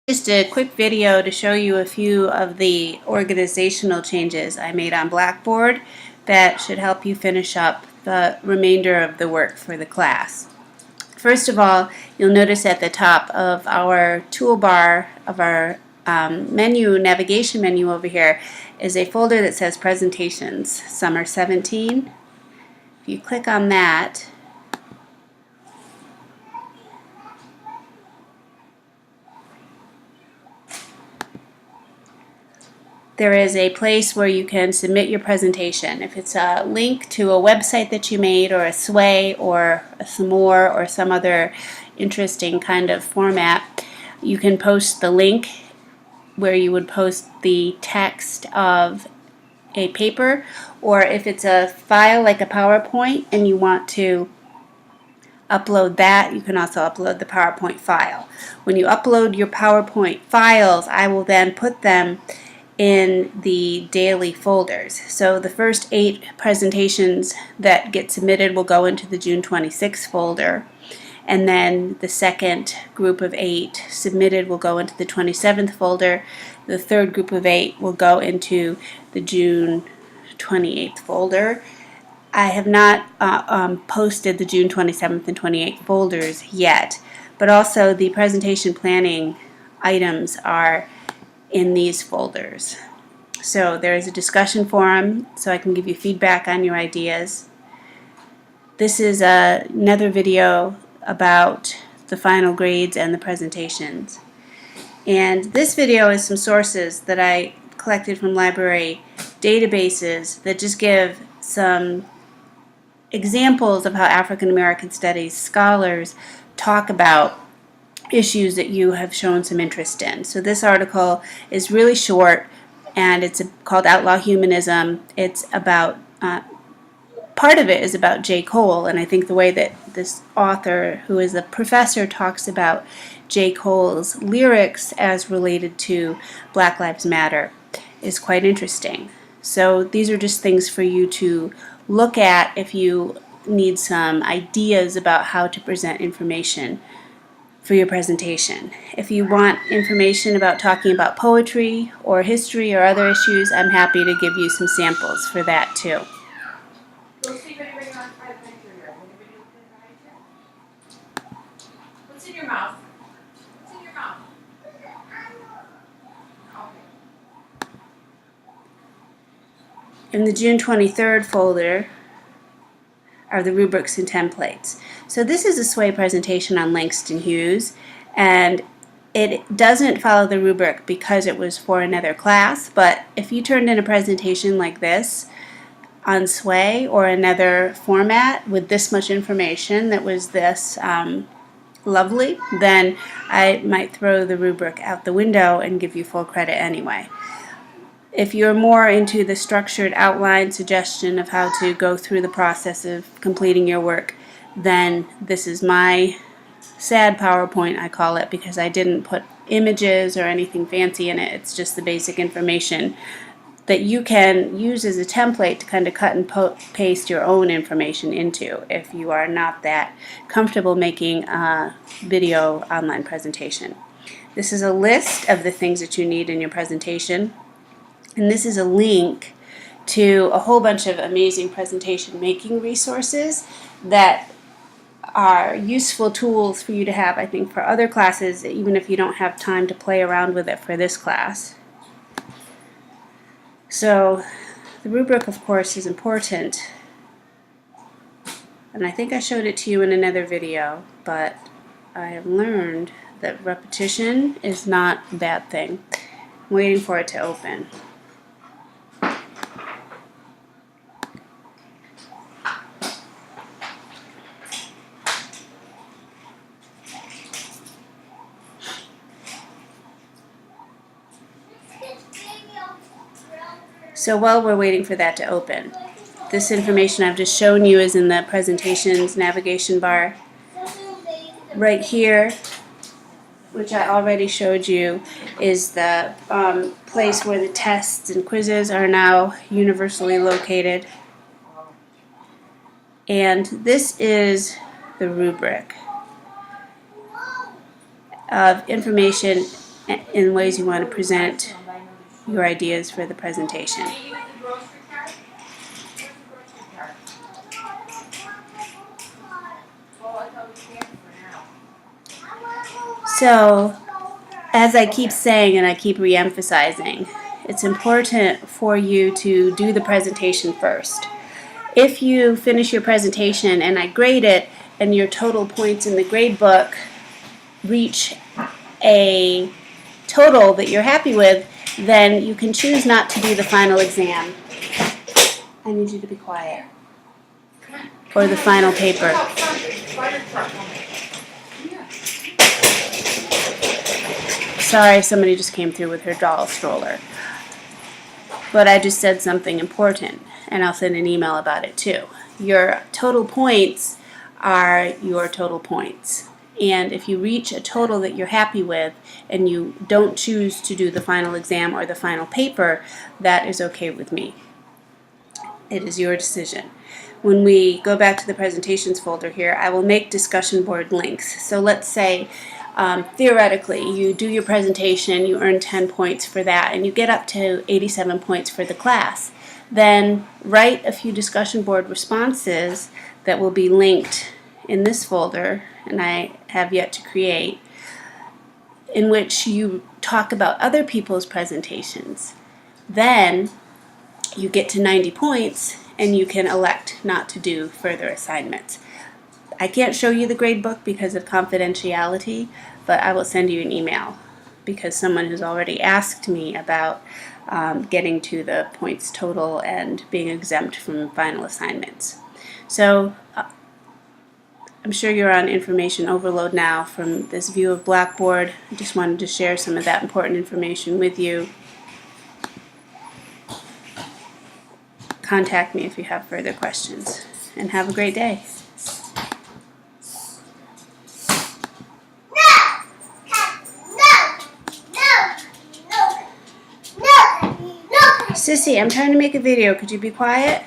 Just a quick video to show you a few of the organizational changes I made on Blackboard that should help you finish up the remainder of the work for the class. First of all, you'll notice at the top of our toolbar of our navigation menu over here is a folder that says Presentations, Summer 17. If you click on that, there is a place where you can submit your presentation. If it's a link to a website that you made, or a Sway, or a Smore, or some other interesting kind of format, you can post the link where you would post the text of a paper, or if it's a file like a PowerPoint and you want to upload that, you can also upload the PowerPoint file. When you upload your PowerPoint files, I will then put them in the daily folders. So the first 8 presentations that get submitted will go into the June 26th folder, and then the second group of 8 submitted will go into the 27th folder. The third group of 8 will go into the June 28th folder. I have not posted the June 27th and 28th folders yet, but also the presentation planning items are in these folders. So there is a discussion forum so I can give you feedback on your ideas. This is another video about the final grades and the presentations. And this video is some sources that I collected from library databases that just give some examples of how African American Studies scholars talk about issues that you have shown some interest in. So this article is really short, and it's called Outlaw Humanism. It's about, part of it is about J. Cole, and I think the way that this author, who is a professor, talks about J. Cole's lyrics as related to Black Lives Matter is quite interesting. So these are just things for you to look at if you need some ideas about how to present information for your presentation. If you want information about talking about poetry or history or other issues, I'm happy to give you some samples for that too. What's in your mouth? What's in your mouth? In the June 23rd folder are the rubrics and templates. So this is a Sway presentation on Langston Hughes, and it doesn't follow the rubric because it was for another class, but if you turned in a presentation like this on Sway or another format with this much information that was this lovely, then I might throw the rubric out the window and give you full credit anyway. If you're more into the structured outline suggestion of how to go through the process of completing your work, then this is my sad PowerPoint, I call it, because I didn't put images or anything fancy in it. It's just the basic information that you can use as a template to kind of cut and paste your own information into if you are not that comfortable making a video online presentation. This is a list of the things that you need in your presentation. And this is a link to a whole bunch of amazing presentation making resources that are useful tools for you to have, I think, for other classes, even if you don't have time to play around with it for this class. So the rubric, of course, is important. And I think I showed it to you in another video, but I have learned that repetition is not a bad thing. I'm waiting for it to open. So while we're waiting for that to open, this information I've just shown you is in the presentations navigation bar. Right here, which I already showed you, is the place where the tests and quizzes are now universally located. And this is the rubric of information in ways you want to present your ideas for the presentation. Can you use the grocery cart? Where's the grocery cart? Oh, I thought we can't for now. So, as I keep saying and I keep re-emphasizing, it's important for you to do the presentation first. If you finish your presentation and I grade it and your total points in the grade book reach a total that you're happy with, then you can choose not to do the final exam. I need you to be quiet. Or the final paper. Fire truck coming. Sorry, somebody just came through with her doll stroller. But I just said something important, and I'll send an email about it too. Your total points are your total points. And if you reach a total that you're happy with and you don't choose to do the final exam or the final paper, that is okay with me. It is your decision. When we go back to the presentations folder here, I will make discussion board links. So let's say theoretically you do your presentation, you earn 10 points for that, and you get up to 87 points for the class. Then write a few discussion board responses that will be linked in this folder, and I have yet to create, in which you talk about other people's presentations. Then you get to 90 points and you can elect not to do further assignments. I can't show you the grade book because of confidentiality, but I will send you an email because someone has already asked me about getting to the points total and being exempt from final assignments. So I'm sure you're on information overload now from this view of Blackboard. I just wanted to share some of that important information with you. Contact me if you have further questions, and have a great day. Sissy, I'm trying to make a video. Could you be quiet?